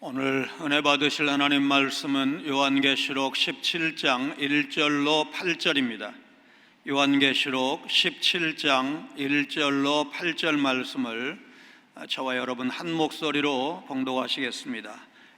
오늘 은혜 받으실 하나님 말씀은 요한계시록 17장 1절로 8절입니다. 요한계시록 17장 1절로 8절 말씀을 저와 여러분 한 목소리로 봉독하시겠습니다.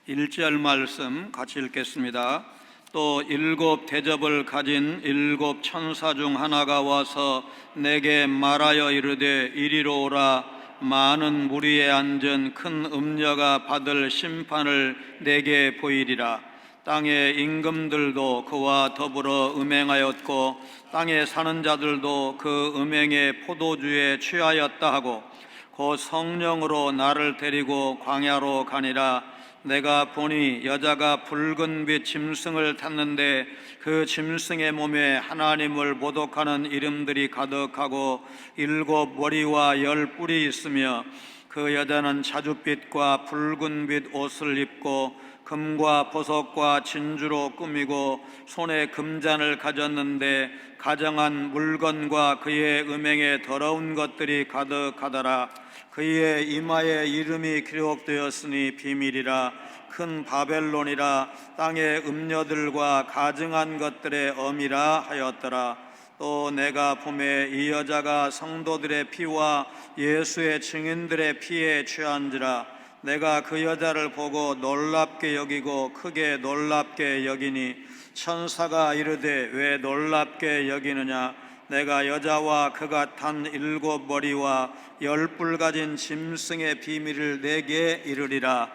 1절 말씀 같이 읽겠습니다. 또 일곱 대접을 가진 일곱 천사 중 하나가 와서 내게 말하여 이르되 이리로 오라. 많은 무리에 앉은 큰 음녀가 받을 심판을 내게 보이리라. 땅의 임금들도 그와 더불어 음행하였고 땅에 사는 자들도 그 음행의 포도주에 취하였다 하고 곧 성령으로 나를 데리고 광야로 가니라. 내가 보니 여자가 붉은 빛 짐승을 탔는데 그 짐승의 몸에 하나님을 모독하는 이름들이 가득하고 일곱 머리와 열 뿔이 있으며 그 여자는 자줏빛과 붉은 빛 옷을 입고 금과 보석과 진주로 꾸미고 손에 금잔을 가졌는데 가정한 물건과 그의 음행에 더러운 것들이 가득하더라. 그의 이마에 이름이 기록되었으니 비밀이라. 큰 바벨론이라. 땅의 음녀들과 가증한 것들의 엄이라 하였더라. 또 내가 보매 이 여자가 성도들의 피와 예수의 증인들의 피에 취한지라. 내가 그 여자를 보고 놀랍게 여기고 크게 놀랍게 여기니 천사가 이르되 왜 놀랍게 여기느냐. 내가 여자와 그가 탄 일곱 머리와 열 뿔 가진 짐승의 비밀을 내게 이르리라.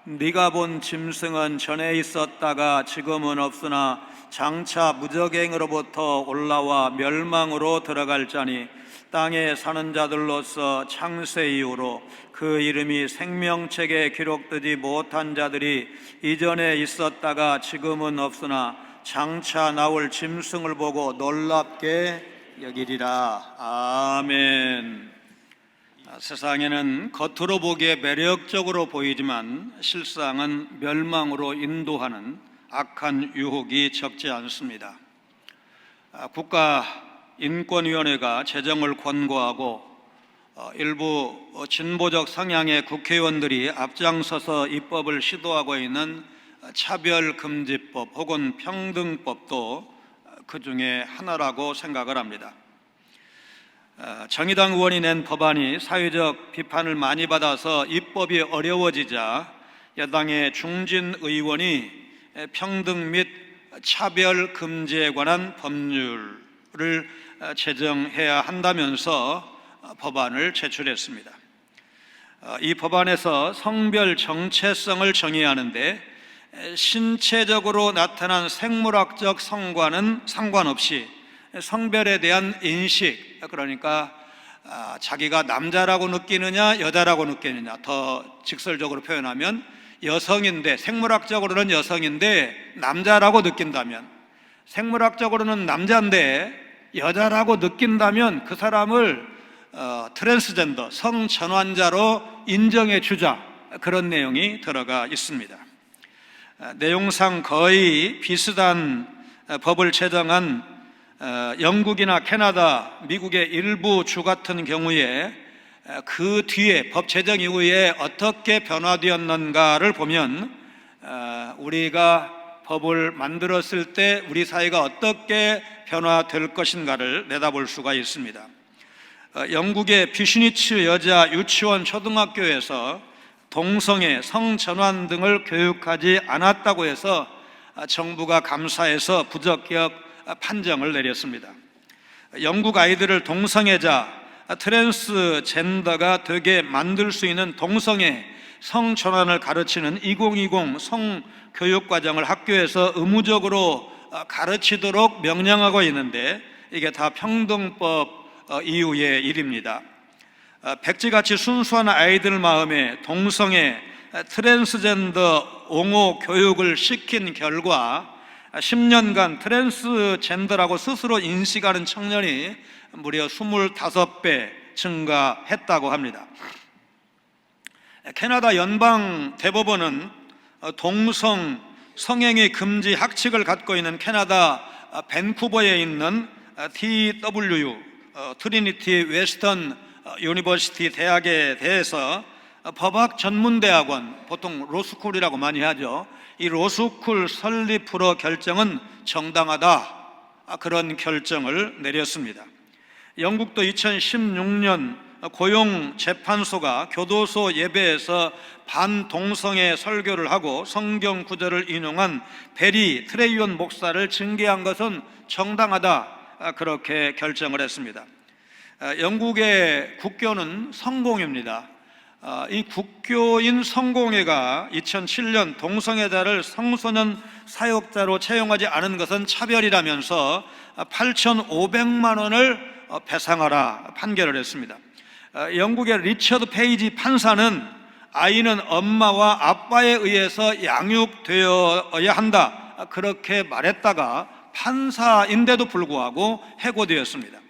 네가 본 짐승은 전에 있었다가 지금은 없으나 장차 무적행으로부터 올라와 멸망으로 들어갈 자니 땅에 사는 자들로서 창세 이후로 그 이름이 생명책에 기록되지 못한 자들이 이전에 있었다가 지금은 없으나 장차 나올 짐승을 보고 놀랍게 여기리라. 아멘. 세상에는 겉으로 보기에 매력적으로 보이지만 실상은 멸망으로 인도하는 악한 유혹이 적지 않습니다. 국가인권위원회가 제정을 권고하고 일부 진보적 성향의 국회의원들이 앞장서서 입법을 시도하고 있는 차별금지법 혹은 평등법도 그 중에 하나라고 생각을 합니다. 정의당 의원이 낸 법안이 사회적 비판을 많이 받아서 입법이 어려워지자 여당의 중진 의원이 평등 및 차별 금지에 관한 법률을 제정해야 한다면서 법안을 제출했습니다. 이 법안에서 성별 정체성을 정의하는데 신체적으로 나타난 생물학적 성과는 상관없이 성별에 대한 인식, 그러니까 자기가 남자라고 느끼느냐 여자라고 느끼느냐, 더 직설적으로 표현하면 여성인데 생물학적으로는 여성인데 남자라고 느낀다면, 생물학적으로는 남자인데 여자라고 느낀다면 그 사람을 트랜스젠더, 성전환자로 인정해 주자, 그런 내용이 들어가 있습니다. 내용상 거의 비슷한 법을 제정한 영국이나 캐나다, 미국의 일부 주 같은 경우에 그 뒤에 법 제정 이후에 어떻게 변화되었는가를 보면 우리가 법을 만들었을 때 우리 사회가 어떻게 변화될 것인가를 내다볼 수가 있습니다. 영국의 뷰시니츠 여자 유치원 초등학교에서 동성애, 성전환 등을 교육하지 않았다고 해서 정부가 감사해서 부적격 판정을 내렸습니다. 영국 아이들을 동성애자, 트랜스젠더가 되게 만들 수 있는 동성애, 성전환을 가르치는 2020 성교육과정을 학교에서 의무적으로 가르치도록 명령하고 있는데 이게 다 평등법 이후의 일입니다. 백지같이 순수한 아이들 마음에 동성애, 트랜스젠더 옹호 교육을 시킨 결과 10년간 트랜스젠더라고 스스로 인식하는 청년이 무려 25배 증가했다고 합니다. 캐나다 연방 대법원은 동성 성행위 금지 학칙을 갖고 있는 캐나다 밴쿠버에 있는 TWU 트리니티 웨스턴 유니버시티 대학에 대해서 법학 전문대학원, 보통 로스쿨이라고 많이 하죠. 이 로스쿨 설립으로 결정은 정당하다, 그런 결정을 내렸습니다. 영국도 2016년 고용재판소가 교도소 예배에서 반동성애 설교를 하고 성경 구절을 인용한 베리 트레이온 목사를 징계한 것은 정당하다, 그렇게 결정을 했습니다. 영국의 국교는 성공회입니다. 이 국교인 성공회가 2007년 동성애자를 청소년 사역자로 채용하지 않은 것은 차별이라면서 8,500만 원을 배상하라 판결을 했습니다. 영국의 리처드 페이지 판사는 아이는 엄마와 아빠에 의해서 양육되어야 한다, 그렇게 말했다가 판사인데도 불구하고 해고되었습니다.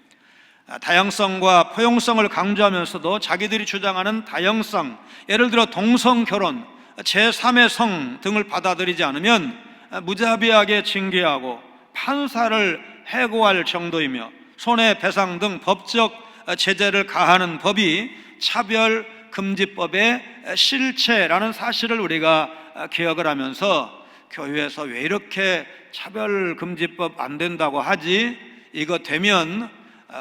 다양성과 포용성을 강조하면서도 자기들이 주장하는 다양성, 예를 들어 동성결혼, 제3의 성 등을 받아들이지 않으면 무자비하게 징계하고 판사를 해고할 정도이며 손해배상 등 법적 제재를 가하는 법이 차별금지법의 실체라는 사실을 우리가 기억을 하면서 교회에서 왜 이렇게 차별금지법 안 된다고 하지? 이거 되면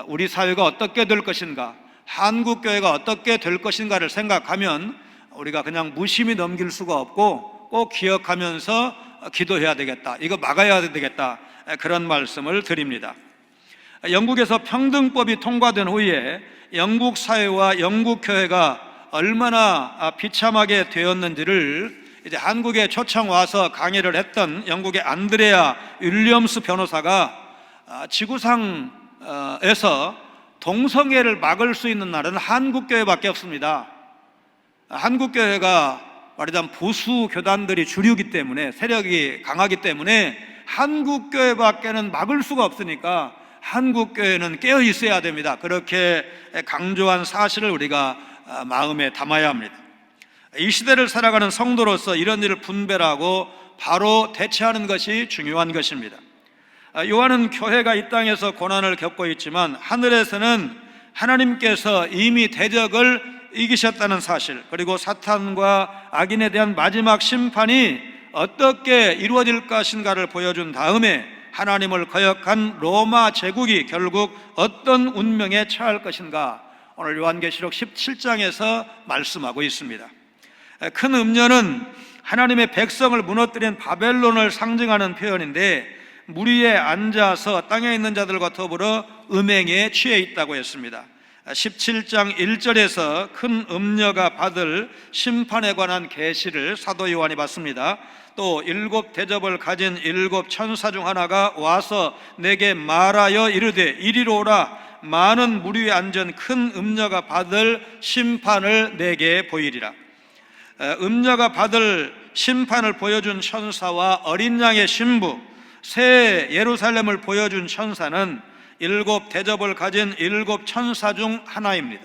우리 사회가 어떻게 될 것인가, 한국교회가 어떻게 될 것인가를 생각하면 우리가 그냥 무심히 넘길 수가 없고 꼭 기억하면서 기도해야 되겠다, 이거 막아야 되겠다, 그런 말씀을 드립니다. 영국에서 평등법이 통과된 후에 영국 사회와 영국 교회가 얼마나 비참하게 되었는지를 이제 한국에 초청 와서 강의를 했던 영국의 안드레아 윌리엄스 변호사가 지구상에서 동성애를 막을 수 있는 나라는 한국교회밖에 없습니다. 한국교회가 말하자면 보수 교단들이 주류이기 때문에, 세력이 강하기 때문에 한국교회밖에는 막을 수가 없으니까 한국교회는 깨어 있어야 됩니다. 그렇게 강조한 사실을 우리가 마음에 담아야 합니다. 이 시대를 살아가는 성도로서 이런 일을 분별하고 바로 대처하는 것이 중요한 것입니다. 요한은 교회가 이 땅에서 고난을 겪고 있지만 하늘에서는 하나님께서 이미 대적을 이기셨다는 사실, 그리고 사탄과 악인에 대한 마지막 심판이 어떻게 이루어질 것인가를 보여준 다음에 하나님을 거역한 로마 제국이 결국 어떤 운명에 처할 것인가, 오늘 요한계시록 17장에서 말씀하고 있습니다. 큰 음녀는 하나님의 백성을 무너뜨린 바벨론을 상징하는 표현인데, 물 위에 앉아서 땅에 있는 자들과 더불어 음행에 취해 있다고 했습니다. 17장 1절에서 큰 음녀가 받을 심판에 관한 계시를 사도 요한이 받습니다. 또 7 대접을 가진 7 천사 중 하나가 와서 내게 말하여 이르되 이리로 오라, 많은 물 위에 앉은 큰 음녀가 받을 심판을 내게 보이리라. 음녀가 받을 심판을 보여준 천사와 어린 양의 신부, 새 예루살렘을 보여준 천사는 7 대접을 가진 7 천사 중 하나입니다.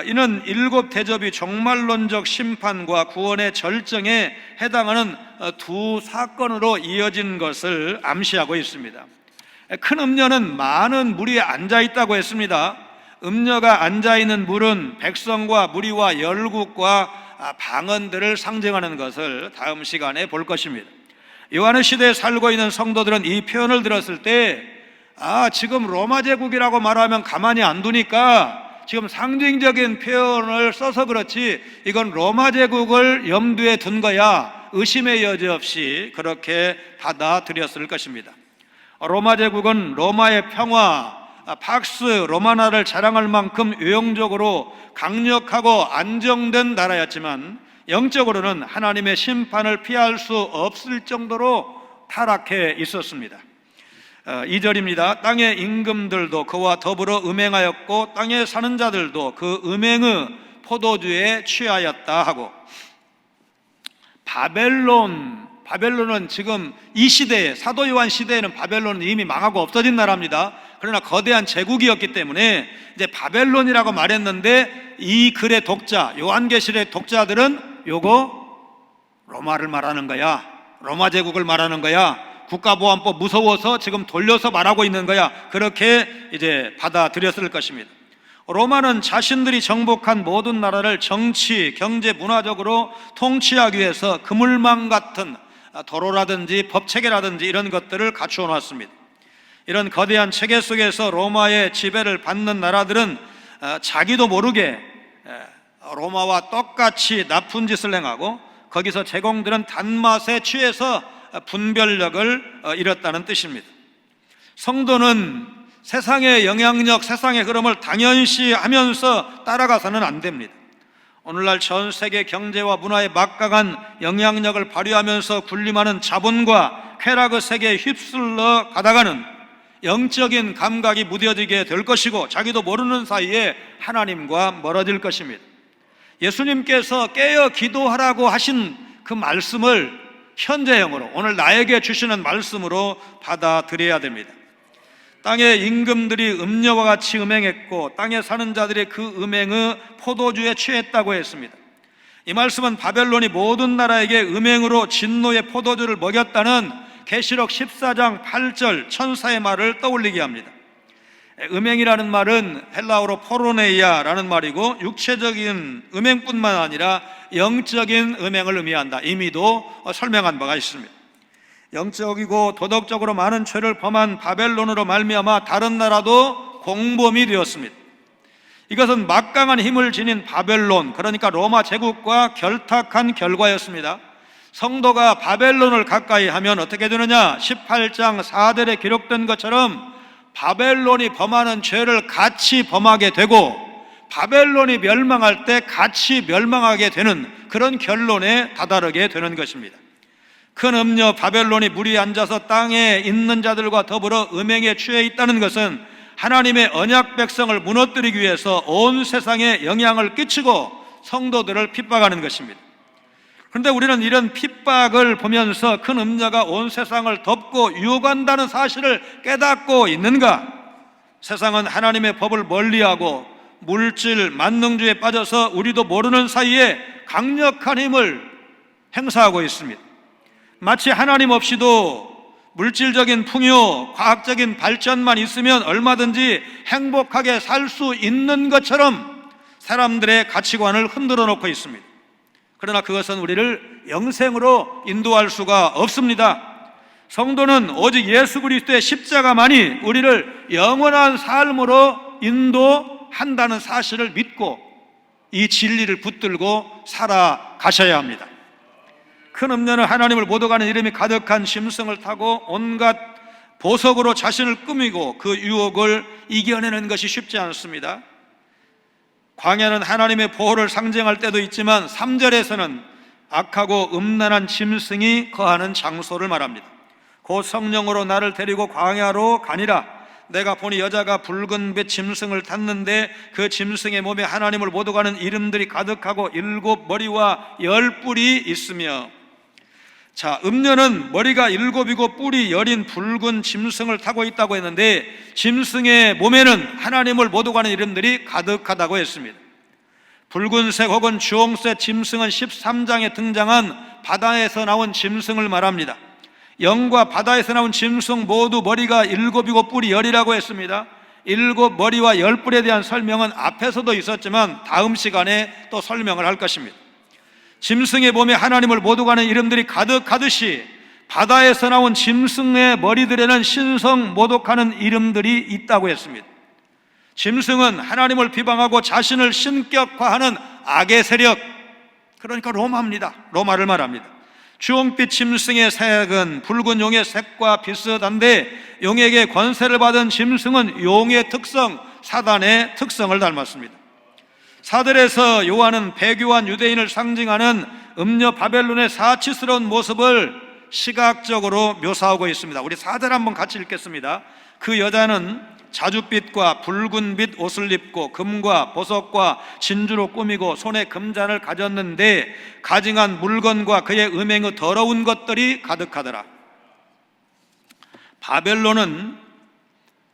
이는 7 대접이 종말론적 심판과 구원의 절정에 해당하는 두 사건으로 이어진 것을 암시하고 있습니다. 큰 음녀는 많은 무리에 앉아있다고 했습니다. 음녀가 앉아있는 물은 백성과 무리와 열국과 방언들을 상징하는 것을 다음 시간에 볼 것입니다. 요한의 시대에 살고 있는 성도들은 이 표현을 들었을 때 지금 로마 제국이라고 말하면 가만히 안 두니까 지금 상징적인 표현을 써서 그렇지 이건 로마 제국을 염두에 둔 거야, 의심의 여지 없이 그렇게 받아들였을 것입니다. 로마 제국은 로마의 평화, 팍스 로마나를 자랑할 만큼 외형적으로 강력하고 안정된 나라였지만 영적으로는 하나님의 심판을 피할 수 없을 정도로 타락해 있었습니다. 2절입니다. 땅의 임금들도 그와 더불어 음행하였고 땅에 사는 자들도 그 음행의 포도주에 취하였다 하고, 바벨론은 지금 이 시대에, 사도 요한 시대에는 바벨론은 이미 망하고 없어진 나라입니다. 그러나 거대한 제국이었기 때문에 이제 바벨론이라고 말했는데 이 글의 독자, 요한계시록의 독자들은 요거 로마를 말하는 거야, 로마 제국을 말하는 거야, 국가보안법 무서워서 지금 돌려서 말하고 있는 거야, 그렇게 이제 받아들였을 것입니다. 로마는 자신들이 정복한 모든 나라를 정치, 경제, 문화적으로 통치하기 위해서 그물망 같은 도로라든지 법체계라든지 이런 것들을 갖추어 놨습니다. 이런 거대한 체계 속에서 로마의 지배를 받는 나라들은 자기도 모르게 로마와 똑같이 나쁜 짓을 행하고 거기서 제공되는 단맛에 취해서 분별력을 잃었다는 뜻입니다. 성도는 세상의 영향력, 세상의 흐름을 당연시하면서 따라가서는 안 됩니다. 오늘날 전 세계 경제와 문화에 막강한 영향력을 발휘하면서 군림하는 자본과 쾌락의 세계에 휩쓸려 가다가는 영적인 감각이 무뎌지게 될 것이고 자기도 모르는 사이에 하나님과 멀어질 것입니다. 예수님께서 깨어 기도하라고 하신 그 말씀을 현재형으로 오늘 나에게 주시는 말씀으로 받아들여야 됩니다. 땅의 임금들이 음녀와 같이 음행했고 땅에 사는 자들이 그 음행의 포도주에 취했다고 했습니다. 이 말씀은 바벨론이 모든 나라에게 음행으로 진노의 포도주를 먹였다는 계시록 14장 8절 천사의 말을 떠올리게 합니다. 음행이라는 말은 헬라어로 포로네이아라는 말이고 육체적인 음행뿐만 아니라 영적인 음행을 의미한다. 이미도 설명한 바가 있습니다. 영적이고 도덕적으로 많은 죄를 범한 바벨론으로 말미암아 다른 나라도 공범이 되었습니다. 이것은 막강한 힘을 지닌 바벨론, 그러니까 로마 제국과 결탁한 결과였습니다. 성도가 바벨론을 가까이 하면 어떻게 되느냐? 18장 4절에 기록된 것처럼 바벨론이 범하는 죄를 같이 범하게 되고 바벨론이 멸망할 때 같이 멸망하게 되는 그런 결론에 다다르게 되는 것입니다. 큰 음녀 바벨론이 물이 앉아서 땅에 있는 자들과 더불어 음행에 취해 있다는 것은 하나님의 언약 백성을 무너뜨리기 위해서 온 세상에 영향을 끼치고 성도들을 핍박하는 것입니다. 그런데 우리는 이런 핍박을 보면서 큰 음녀가 온 세상을 덮고 유혹한다는 사실을 깨닫고 있는가? 세상은 하나님의 법을 멀리하고 물질, 만능주의에 빠져서 우리도 모르는 사이에 강력한 힘을 행사하고 있습니다. 마치 하나님 없이도 물질적인 풍요, 과학적인 발전만 있으면 얼마든지 행복하게 살 수 있는 것처럼 사람들의 가치관을 흔들어 놓고 있습니다. 그러나 그것은 우리를 영생으로 인도할 수가 없습니다. 성도는 오직 예수 그리스도의 십자가만이 우리를 영원한 삶으로 인도한다는 사실을 믿고 이 진리를 붙들고 살아가셔야 합니다. 큰 음녀는 하나님을 못 오가는 이름이 가득한 짐승을 타고 온갖 보석으로 자신을 꾸미고 그 유혹을 이겨내는 것이 쉽지 않습니다. 광야는 하나님의 보호를 상징할 때도 있지만 3절에서는 악하고 음란한 짐승이 거하는 장소를 말합니다. 곧 성령으로 나를 데리고 광야로 가니라. 내가 보니 여자가 붉은 빛 짐승을 탔는데 그 짐승의 몸에 하나님을 못 오가는 이름들이 가득하고 7 머리와 10 뿔이 있으며. 자, 음녀는 머리가 7이고 뿔이 10인 붉은 짐승을 타고 있다고 했는데 짐승의 몸에는 하나님을 못 오가는 이름들이 가득하다고 했습니다. 붉은색 혹은 주홍색 짐승은 13장에 등장한 바다에서 나온 짐승을 말합니다. 영과 바다에서 나온 짐승 모두 머리가 7이고 뿔이 10이라고 했습니다. 7 머리와 10 뿔에 대한 설명은 앞에서도 있었지만 다음 시간에 또 설명을 할 것입니다. 짐승의 몸에 하나님을 못 오가는 이름들이 가득하듯이 바다에서 나온 짐승의 머리들에는 신성 모독하는 이름들이 있다고 했습니다. 짐승은 하나님을 비방하고 자신을 신격화하는 악의 세력, 그러니까 로마입니다. 로마를 말합니다. 주홍빛 짐승의 색은 붉은 용의 색과 비슷한데 용에게 권세를 받은 짐승은 용의 특성, 사단의 특성을 닮았습니다. 사들에서 요한은 배교한 유대인을 상징하는 음녀 바벨론의 사치스러운 모습을 시각적으로 묘사하고 있습니다. 우리 4절 한번 같이 읽겠습니다. 그 여자는 자줏빛과 붉은빛 옷을 입고 금과 보석과 진주로 꾸미고 손에 금잔을 가졌는데 가증한 물건과 그의 음행의 더러운 것들이 가득하더라. 바벨론은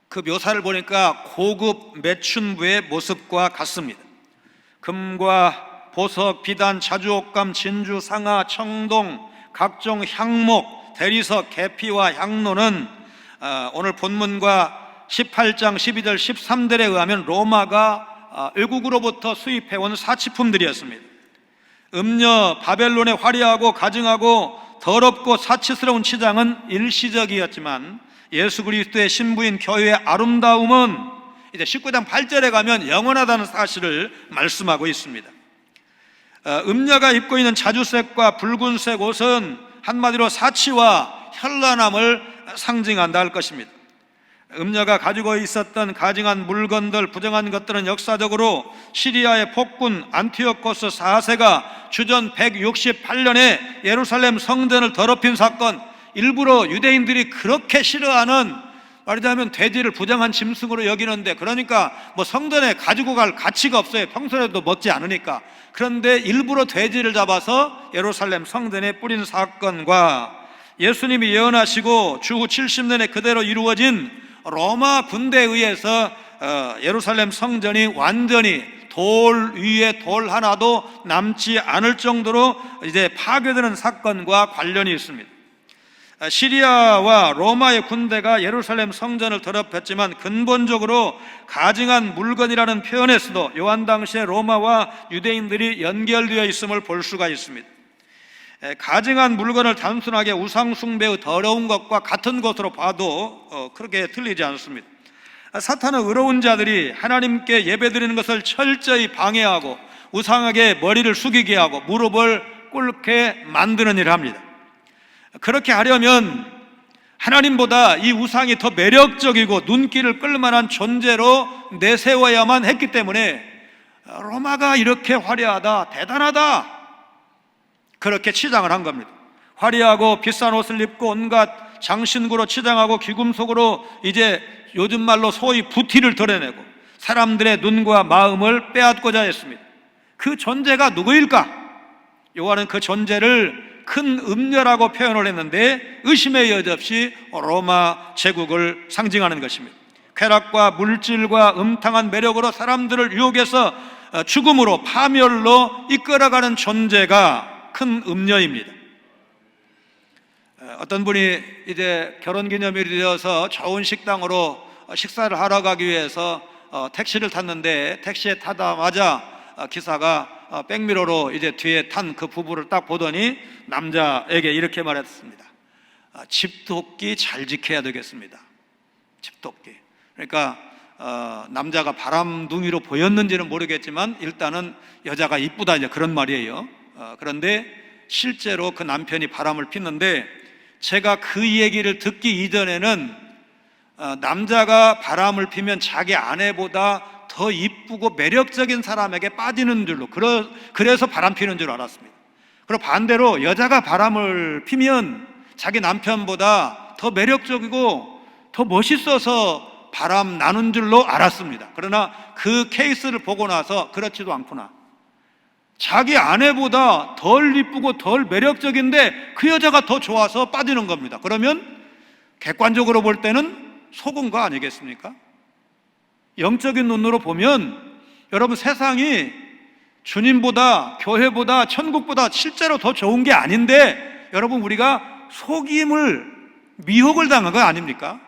그 묘사를 보니까 고급 매춘부의 모습과 같습니다. 금과 보석, 비단, 자주옥감, 진주, 상아, 청동, 각종 향목, 대리석, 계피와 향로는 오늘 본문과 18장 12절 13절에 의하면 로마가 외국으로부터 수입해온 사치품들이었습니다. 음녀 바벨론의 화려하고 가증하고 더럽고 사치스러운 치장은 일시적이었지만 예수 그리스도의 신부인 교회의 아름다움은 이제 19장 8절에 가면 영원하다는 사실을 말씀하고 있습니다. 음녀가 입고 있는 자주색과 붉은색 옷은 한마디로 사치와 현란함을 상징한다 할 것입니다. 음녀가 가지고 있었던 가증한 물건들, 부정한 것들은 역사적으로 시리아의 폭군 안티오코스 4세가 주전 168년에 예루살렘 성전을 더럽힌 사건, 일부러 유대인들이 그렇게 싫어하는, 말하자면 돼지를 부정한 짐승으로 여기는데, 그러니까 뭐 성전에 가지고 갈 가치가 없어요. 평소에도 먹지 않으니까. 그런데 일부러 돼지를 잡아서 예루살렘 성전에 뿌린 사건과 예수님이 예언하시고 주후 70년에 그대로 이루어진 로마 군대에 의해서 예루살렘 성전이 완전히 돌 위에 돌 하나도 남지 않을 정도로 이제 파괴되는 사건과 관련이 있습니다. 시리아와 로마의 군대가 예루살렘 성전을 더럽혔지만 근본적으로 가증한 물건이라는 표현에서도 요한 당시에 로마와 유대인들이 연결되어 있음을 볼 수가 있습니다. 가증한 물건을 단순하게 우상 숭배의 더러운 것과 같은 것으로 봐도 그렇게 틀리지 않습니다. 사탄은 의로운 자들이 하나님께 예배드리는 것을 철저히 방해하고 우상에게 머리를 숙이게 하고 무릎을 꿇게 만드는 일을 합니다. 그렇게 하려면 하나님보다 이 우상이 더 매력적이고 눈길을 끌만한 존재로 내세워야만 했기 때문에 로마가 이렇게 화려하다, 대단하다, 그렇게 치장을 한 겁니다. 화려하고 비싼 옷을 입고 온갖 장신구로 치장하고 귀금속으로 이제 요즘 말로 소위 부티를 드러내고 사람들의 눈과 마음을 빼앗고자 했습니다. 그 존재가 누구일까? 요한은 그 존재를 큰 음녀라고 표현을 했는데 의심의 여지없이 로마 제국을 상징하는 것입니다. 쾌락과 물질과 음탕한 매력으로 사람들을 유혹해서 죽음으로 파멸로 이끌어가는 존재가 큰 음녀입니다. 어떤 분이 이제 결혼기념일이 되어서 좋은 식당으로 식사를 하러 가기 위해서 택시를 탔는데 택시에 타다마자 기사가 백미러로 이제 뒤에 탄 그 부부를 딱 보더니 남자에게 이렇게 말했습니다. 집도끼 잘 지켜야 되겠습니다. 집도끼. 그러니까 남자가 바람둥이로 보였는지는 모르겠지만 일단은 여자가 이쁘다, 이제 그런 말이에요. 그런데 실제로 그 남편이 바람을 피는데, 제가 그 얘기를 듣기 이전에는 남자가 바람을 피면 자기 아내보다 더 이쁘고 매력적인 사람에게 빠지는 줄로, 그래서 바람 피는 줄 알았습니다. 그리고 반대로 여자가 바람을 피면 자기 남편보다 더 매력적이고 더 멋있어서 바람 나는 줄로 알았습니다. 그러나 그 케이스를 보고 나서 그렇지도 않구나, 자기 아내보다 덜 이쁘고 덜 매력적인데 그 여자가 더 좋아서 빠지는 겁니다. 그러면 객관적으로 볼 때는 속은 거 아니겠습니까? 영적인 눈으로 보면 여러분, 세상이 주님보다, 교회보다, 천국보다 실제로 더 좋은 게 아닌데 여러분, 우리가 속임을, 미혹을 당한 거 아닙니까?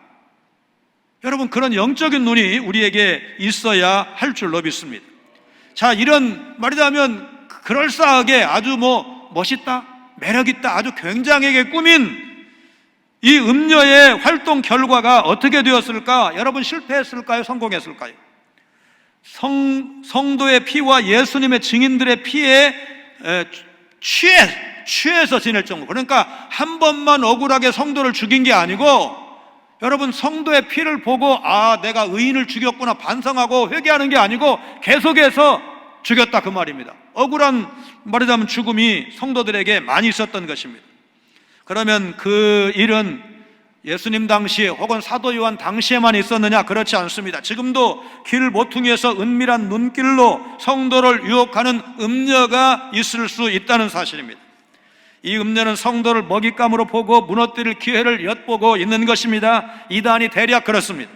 여러분, 그런 영적인 눈이 우리에게 있어야 할 줄로 믿습니다. 자, 이런 말이자면 그럴싸하게 아주 멋있다, 매력있다, 아주 굉장하게 꾸민 이 음녀의 활동 결과가 어떻게 되었을까? 여러분, 실패했을까요? 성공했을까요? 성도의 피와 예수님의 증인들의 피에 취해서 지낼 정도. 그러니까 한 번만 억울하게 성도를 죽인 게 아니고, 여러분, 성도의 피를 보고 내가 의인을 죽였구나 반성하고 회개하는 게 아니고 계속해서 죽였다, 그 말입니다. 억울한, 말하자면 죽음이 성도들에게 많이 있었던 것입니다. 그러면 그 일은 예수님 당시에 혹은 사도 요한 당시에만 있었느냐? 그렇지 않습니다. 지금도 길 모퉁이에서 은밀한 눈길로 성도를 유혹하는 음녀가 있을 수 있다는 사실입니다. 이 음녀는 성도를 먹잇감으로 보고 무너뜨릴 기회를 엿보고 있는 것입니다. 이단이 대략 그렇습니다.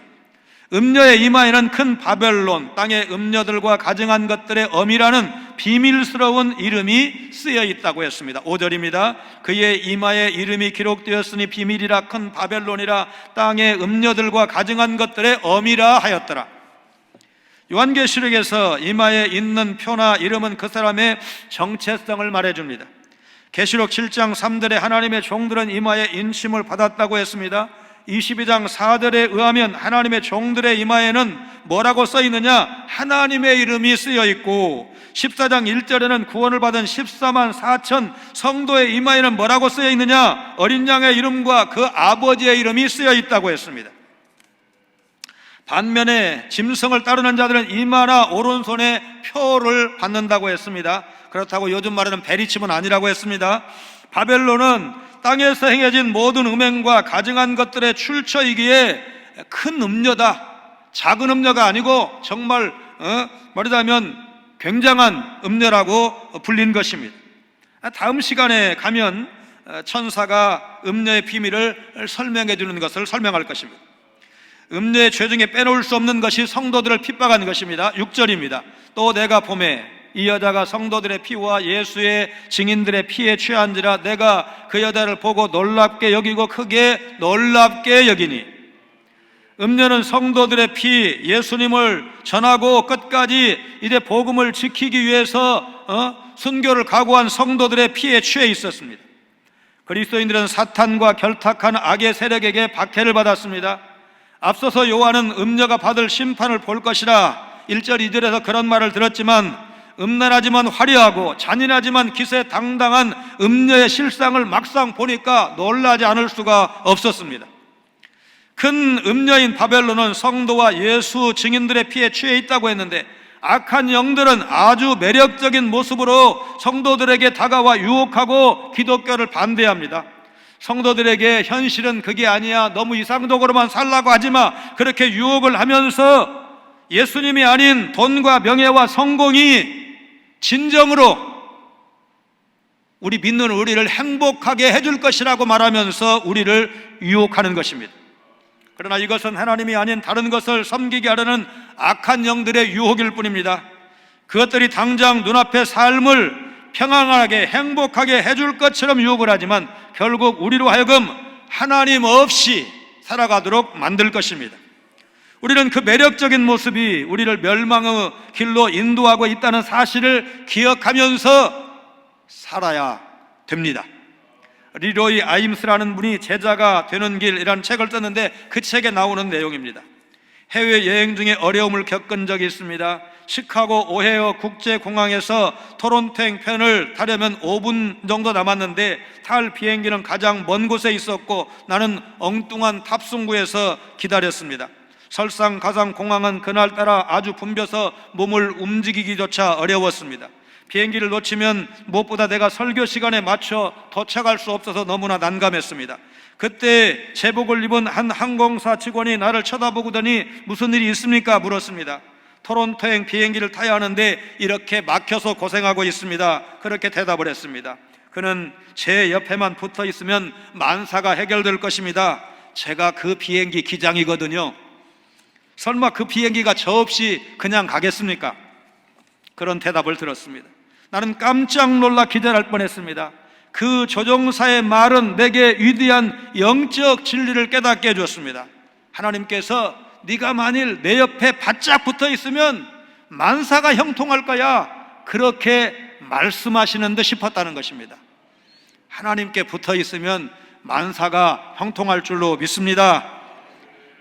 음녀의 이마에는 큰 바벨론, 땅의 음녀들과 가증한 것들의 어미라는 비밀스러운 이름이 쓰여 있다고 했습니다. 5절입니다. 그의 이마에 이름이 기록되었으니 비밀이라 큰 바벨론이라 땅의 음녀들과 가증한 것들의 어미라 하였더라. 요한계시록에서 이마에 있는 표나 이름은 그 사람의 정체성을 말해줍니다. 계시록 7장 3절에 하나님의 종들은 이마에 인침을 받았다고 했습니다. 22장 4절에 의하면 하나님의 종들의 이마에는 뭐라고 써 있느냐? 하나님의 이름이 쓰여 있고, 14장 1절에는 구원을 받은 14만 4천 성도의 이마에는 뭐라고 쓰여 있느냐? 어린 양의 이름과 그 아버지의 이름이 쓰여 있다고 했습니다. 반면에 짐승을 따르는 자들은 이마나 오른손에 표를 받는다고 했습니다. 그렇다고 요즘 말하는 베리침은 아니라고 했습니다. 바벨론은 땅에서 행해진 모든 음행과 가증한 것들의 출처이기에 큰 음녀다, 작은 음녀가 아니고 정말 말하자면 굉장한 음녀라고 불린 것입니다. 다음 시간에 가면 천사가 음녀의 비밀을 설명해 주는 것을 설명할 것입니다. 음녀의 죄 중에 빼놓을 수 없는 것이 성도들을 핍박한 것입니다. 6절입니다. 또 내가 보매 이 여자가 성도들의 피와 예수의 증인들의 피에 취한지라 내가 그 여자를 보고 놀랍게 여기고 크게 놀랍게 여기니. 음녀는 성도들의 피, 예수님을 전하고 끝까지 이제 복음을 지키기 위해서 순교를 각오한 성도들의 피에 취해 있었습니다. 그리스도인들은 사탄과 결탁한 악의 세력에게 박해를 받았습니다. 앞서서 요한은 음녀가 받을 심판을 볼 것이라 1절 2절에서 그런 말을 들었지만, 음란하지만 화려하고 잔인하지만 기세당당한 음녀의 실상을 막상 보니까 놀라지 않을 수가 없었습니다. 큰 음녀인 바벨론은 성도와 예수 증인들의 피에 취해 있다고 했는데, 악한 영들은 아주 매력적인 모습으로 성도들에게 다가와 유혹하고 기독교를 반대합니다. 성도들에게 현실은 그게 아니야, 너무 이상적으로만 살라고 하지마, 그렇게 유혹을 하면서 예수님이 아닌 돈과 명예와 성공이 진정으로 우리 믿는 우리를 행복하게 해줄 것이라고 말하면서 우리를 유혹하는 것입니다. 그러나 이것은 하나님이 아닌 다른 것을 섬기게 하려는 악한 영들의 유혹일 뿐입니다. 그것들이 당장 눈앞의 삶을 평안하게 행복하게 해줄 것처럼 유혹을 하지만 결국 우리로 하여금 하나님 없이 살아가도록 만들 것입니다. 우리는 그 매력적인 모습이 우리를 멸망의 길로 인도하고 있다는 사실을 기억하면서 살아야 됩니다. 리로이 아임스라는 분이 제자가 되는 길이라는 책을 썼는데 그 책에 나오는 내용입니다. 해외여행 중에 어려움을 겪은 적이 있습니다. 시카고 오헤어 국제공항에서 토론토 행편을 타려면 5분 정도 남았는데 탈 비행기는 가장 먼 곳에 있었고 나는 엉뚱한 탑승구에서 기다렸습니다. 설상가상공항은 그날따라 아주 붐벼서 몸을 움직이기조차 어려웠습니다. 비행기를 놓치면 무엇보다 내가 설교 시간에 맞춰 도착할 수 없어서 너무나 난감했습니다. 그때 제복을 입은 한 항공사 직원이 나를 쳐다보더니 무슨 일이 있습니까? 물었습니다. 토론토행 비행기를 타야 하는데 이렇게 막혀서 고생하고 있습니다. 그렇게 대답을 했습니다. 그는 제 옆에만 붙어 있으면 만사가 해결될 것입니다. 제가 그 비행기 기장이거든요. 설마 그 비행기가 저 없이 그냥 가겠습니까? 그런 대답을 들었습니다. 나는 깜짝 놀라 기절할 뻔했습니다. 그 조종사의 말은 내게 위대한 영적 진리를 깨닫게 해줬습니다. 하나님께서 네가 만일 내 옆에 바짝 붙어 있으면 만사가 형통할 거야, 그렇게 말씀하시는 듯 싶었다는 것입니다. 하나님께 붙어 있으면 만사가 형통할 줄로 믿습니다.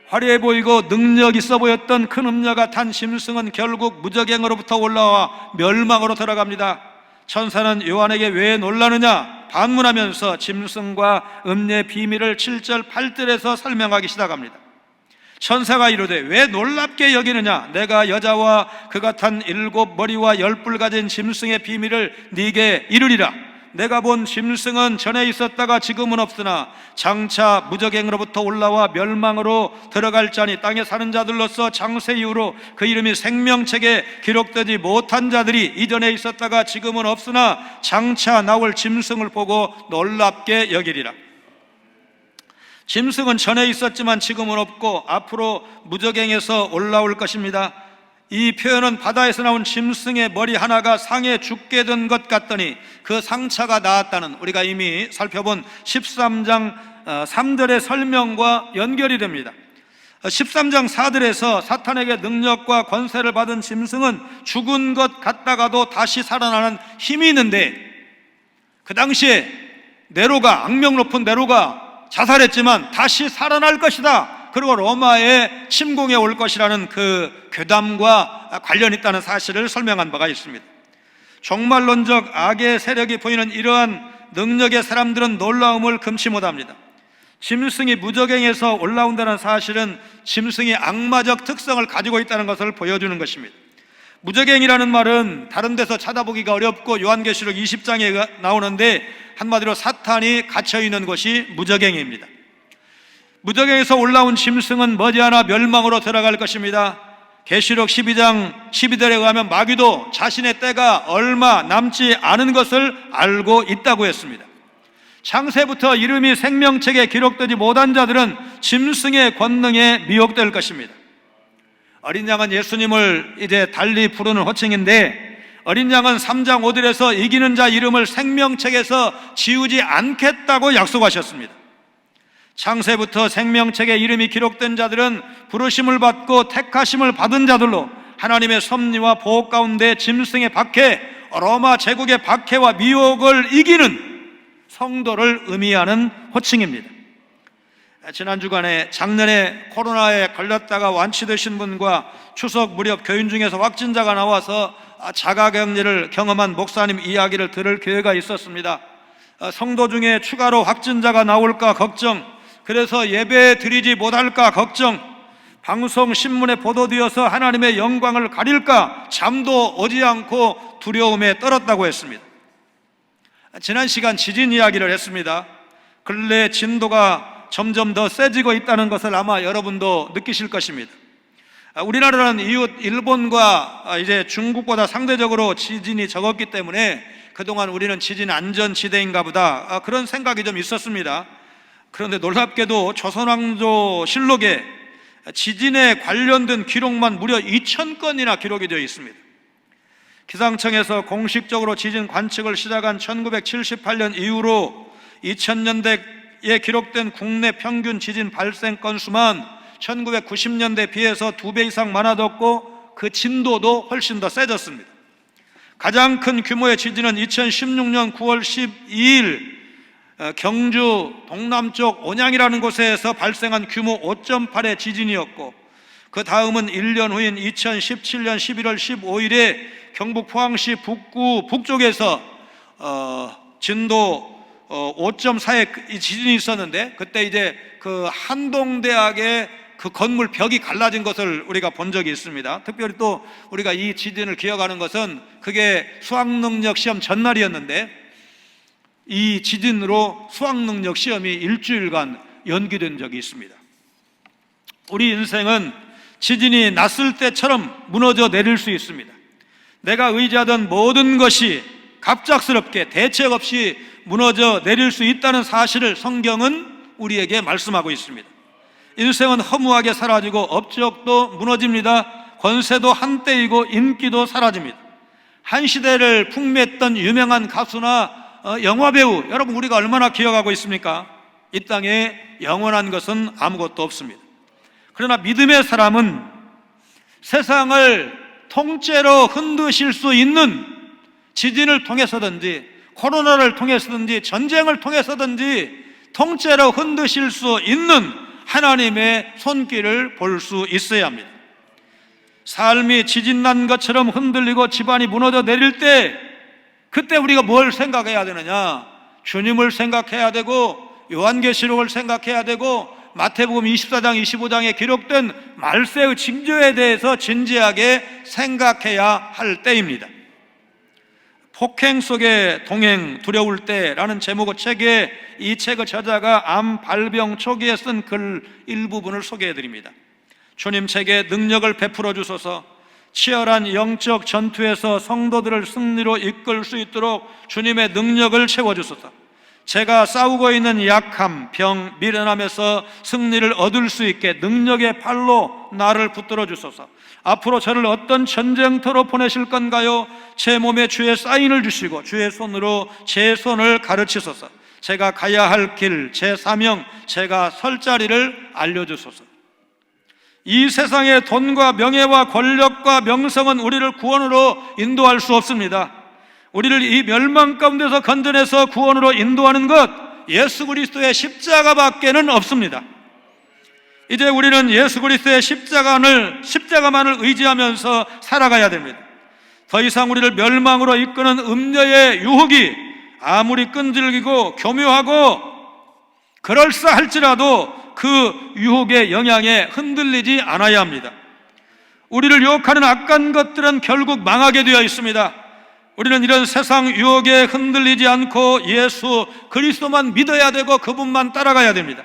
화려해 보이고 능력 있어 보였던 큰 음녀가 탄 짐승은 결국 무저갱으로부터 올라와 멸망으로 들어갑니다. 천사는 요한에게 왜 놀라느냐 반문하면서 짐승과 음녀의 비밀을 7절 8절에서 설명하기 시작합니다. 천사가 이르되 왜 놀랍게 여기느냐, 내가 여자와 그가 탄 7 머리와 10뿔 가진 짐승의 비밀을 네게 이르리라. 내가 본 짐승은 전에 있었다가 지금은 없으나 장차 무저갱으로부터 올라와 멸망으로 들어갈 자니 땅에 사는 자들로서 장세 이후로 그 이름이 생명책에 기록되지 못한 자들이 이전에 있었다가 지금은 없으나 장차 나올 짐승을 보고 놀랍게 여기리라. 짐승은 전에 있었지만 지금은 없고 앞으로 무저갱에서 올라올 것입니다. 이 표현은 바다에서 나온 짐승의 머리 하나가 상에 죽게 된 것 같더니 그 상처가 나았다는 우리가 이미 살펴본 13장 3절의 설명과 연결이 됩니다. 13장 4절에서 사탄에게 능력과 권세를 받은 짐승은 죽은 것 같다가도 다시 살아나는 힘이 있는데, 그 당시에 네로가, 악명 높은 네로가 자살했지만 다시 살아날 것이다, 그리고 로마의 침공에 올 것이라는 그 괴담과 관련이 있다는 사실을 설명한 바가 있습니다. 종말론적 악의 세력이 보이는 이러한 능력의 사람들은 놀라움을 금치 못합니다. 짐승이 무저갱에서 올라온다는 사실은 짐승이 악마적 특성을 가지고 있다는 것을 보여주는 것입니다. 무저갱이라는 말은 다른 데서 찾아보기가 어렵고 요한계시록 20장에 나오는데, 한마디로 사탄이 갇혀있는 곳이 무저갱입니다. 무저갱에서 올라온 짐승은 머지않아 멸망으로 들어갈 것입니다. 계시록 12장 12절에 의하면 마귀도 자신의 때가 얼마 남지 않은 것을 알고 있다고 했습니다. 창세부터 이름이 생명책에 기록되지 못한 자들은 짐승의 권능에 미혹될 것입니다. 어린 양은 예수님을 이제 달리 부르는 호칭인데, 어린 양은 3장 5절에서 이기는 자 이름을 생명책에서 지우지 않겠다고 약속하셨습니다. 창세부터 생명책에 이름이 기록된 자들은 부르심을 받고 택하심을 받은 자들로 하나님의 섭리와 보호 가운데 짐승의 박해, 로마 제국의 박해와 미혹을 이기는 성도를 의미하는 호칭입니다. 지난 주간에 작년에 코로나에 걸렸다가 완치되신 분과 추석 무렵 교인 중에서 확진자가 나와서 자가격리를 경험한 목사님 이야기를 들을 기회가 있었습니다. 성도 중에 추가로 확진자가 나올까 걱정, 그래서 예배 드리지 못할까 걱정, 방송 신문에 보도되어서 하나님의 영광을 가릴까 잠도 오지 않고 두려움에 떨었다고 했습니다. 지난 시간 지진 이야기를 했습니다. 근래 진도가 점점 더 세지고 있다는 것을 아마 여러분도 느끼실 것입니다. 우리나라는 이웃 일본과 이제 중국보다 상대적으로 지진이 적었기 때문에 그동안 우리는 지진 안전지대인가 보다, 그런 생각이 좀 있었습니다. 그런데 놀랍게도 조선왕조실록에 지진에 관련된 기록만 무려 2,000건이나 기록이 되어 있습니다. 기상청에서 공식적으로 지진 관측을 시작한 1978년 이후로 2000년대에 기록된 국내 평균 지진 발생 건수만 1990년대에 비해서 2배 이상 많아졌고 그 진도도 훨씬 더 세졌습니다. 가장 큰 규모의 지진은 2016년 9월 12일 경주 동남쪽 온양이라는 곳에서 발생한 규모 5.8의 지진이었고, 그 다음은 1년 후인 2017년 11월 15일에 경북 포항시 북구 북쪽에서 진도 5.4의 지진이 있었는데, 그때 이제 그 한동대학의 그 건물 벽이 갈라진 것을 우리가 본 적이 있습니다. 특별히 또 우리가 이 지진을 기억하는 것은 그게 수학능력 시험 전날이었는데, 이 지진으로 수학능력 시험이 일주일간 연기된 적이 있습니다. 우리 인생은 지진이 났을 때처럼 무너져 내릴 수 있습니다. 내가 의지하던 모든 것이 갑작스럽게 대책 없이 무너져 내릴 수 있다는 사실을 성경은 우리에게 말씀하고 있습니다. 인생은 허무하게 사라지고 업적도 무너집니다. 권세도 한때이고 인기도 사라집니다. 한 시대를 풍미했던 유명한 가수나 영화배우, 여러분 우리가 얼마나 기억하고 있습니까? 이 땅에 영원한 것은 아무것도 없습니다. 그러나 믿음의 사람은 세상을 통째로 흔드실 수 있는 지진을 통해서든지 코로나를 통해서든지 전쟁을 통해서든지 통째로 흔드실 수 있는 하나님의 손길을 볼 수 있어야 합니다. 삶이 지진난 것처럼 흔들리고 집안이 무너져 내릴 때, 그때 우리가 뭘 생각해야 되느냐? 주님을 생각해야 되고 요한계시록을 생각해야 되고 마태복음 24장 25장에 기록된 말세의 징조에 대해서 진지하게 생각해야 할 때입니다. 폭행 속에 동행 두려울 때라는 제목의 책에 이 책의 저자가 암 발병 초기에 쓴 글 일부분을 소개해 드립니다. 주님 제게 능력을 베풀어 주소서, 치열한 영적 전투에서 성도들을 승리로 이끌 수 있도록 주님의 능력을 채워주소서. 제가 싸우고 있는 약함, 병, 미련함에서 승리를 얻을 수 있게 능력의 팔로 나를 붙들어 주소서. 앞으로 저를 어떤 전쟁터로 보내실 건가요? 제 몸에 주의 사인을 주시고 주의 손으로 제 손을 가르치소서. 제가 가야 할 길, 제 사명, 제가 설 자리를 알려주소서. 이 세상의 돈과 명예와 권력과 명성은 우리를 구원으로 인도할 수 없습니다. 우리를 이 멸망 가운데서 건져내서 구원으로 인도하는 것, 예수 그리스도의 십자가밖에는 없습니다. 이제 우리는 예수 그리스도의 십자가만을 의지하면서 살아가야 됩니다. 더 이상 우리를 멸망으로 이끄는 음녀의 유혹이 아무리 끈질기고 교묘하고 그럴싸할지라도 그 유혹의 영향에 흔들리지 않아야 합니다. 우리를 유혹하는 악한 것들은 결국 망하게 되어 있습니다. 우리는 이런 세상 유혹에 흔들리지 않고 예수 그리스도만 믿어야 되고 그분만 따라가야 됩니다.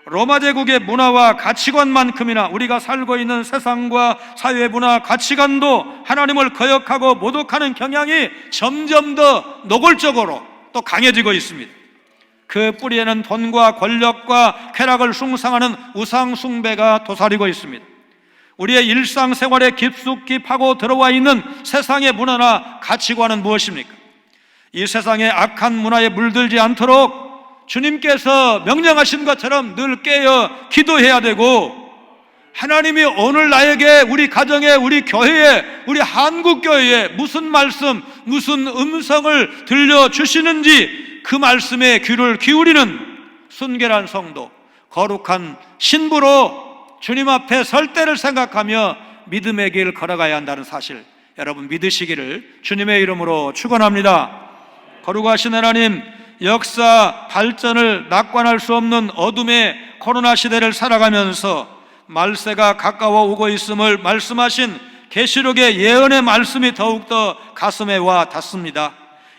로마 제국의 문화와 가치관만큼이나 우리가 살고 있는 세상과 사회 문화 가치관도 하나님을 거역하고 모독하는 경향이 점점 더 노골적으로 또 강해지고 있습니다. 그 뿌리에는 돈과 권력과 쾌락을 숭상하는 우상 숭배가 도사리고 있습니다. 우리의 일상생활에 깊숙이 파고 들어와 있는 세상의 문화나 가치관은 무엇입니까? 이 세상의 악한 문화에 물들지 않도록 주님께서 명령하신 것처럼 늘 깨어 기도해야 되고, 하나님이 오늘 나에게, 우리 가정에, 우리 교회에, 우리 한국교회에 무슨 말씀, 무슨 음성을 들려주시는지 그 말씀에 귀를 기울이는 순결한 성도, 거룩한 신부로 주님 앞에 설 때를 생각하며 믿음의 길 걸어가야 한다는 사실, 여러분 믿으시기를 주님의 이름으로 축원합니다. 거룩하신 하나님, 역사 발전을 낙관할 수 없는 어둠의 코로나 시대를 살아가면서 말세가 가까워 오고 있음을 말씀하신 계시록의 예언의 말씀이 더욱더 가슴에 와 닿습니다.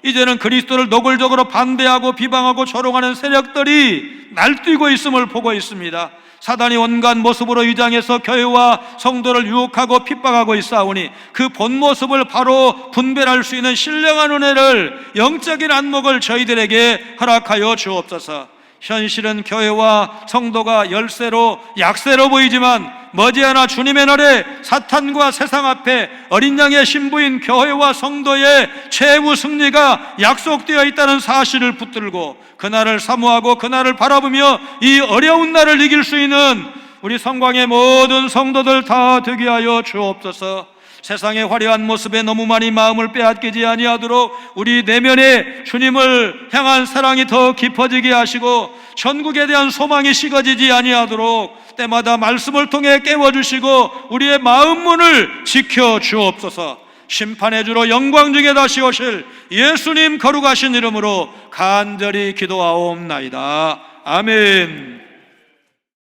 이제는 그리스도를 노골적으로 반대하고 비방하고 조롱하는 세력들이 날뛰고 있음을 보고 있습니다. 사단이 온갖 모습으로 위장해서 교회와 성도를 유혹하고 핍박하고 있사오니 그 본 모습을 바로 분별할 수 있는 신령한 은혜를, 영적인 안목을 저희들에게 허락하여 주옵소서. 현실은 교회와 성도가 열세로 약세로 보이지만 머지않아 주님의 날에 사탄과 세상 앞에 어린 양의 신부인 교회와 성도의 최후 승리가 약속되어 있다는 사실을 붙들고 그날을 사모하고 그날을 바라보며 이 어려운 날을 이길 수 있는 우리 성광의 모든 성도들 다 되게 하여 주옵소서. 세상의 화려한 모습에 너무 많이 마음을 빼앗기지 아니하도록 우리 내면에 주님을 향한 사랑이 더 깊어지게 하시고 천국에 대한 소망이 식어지지 아니하도록 때마다 말씀을 통해 깨워주시고 우리의 마음 문을 지켜 주옵소서. 심판의 주로 영광 중에 다시 오실 예수님 거룩하신 이름으로 간절히 기도하옵나이다. 아멘.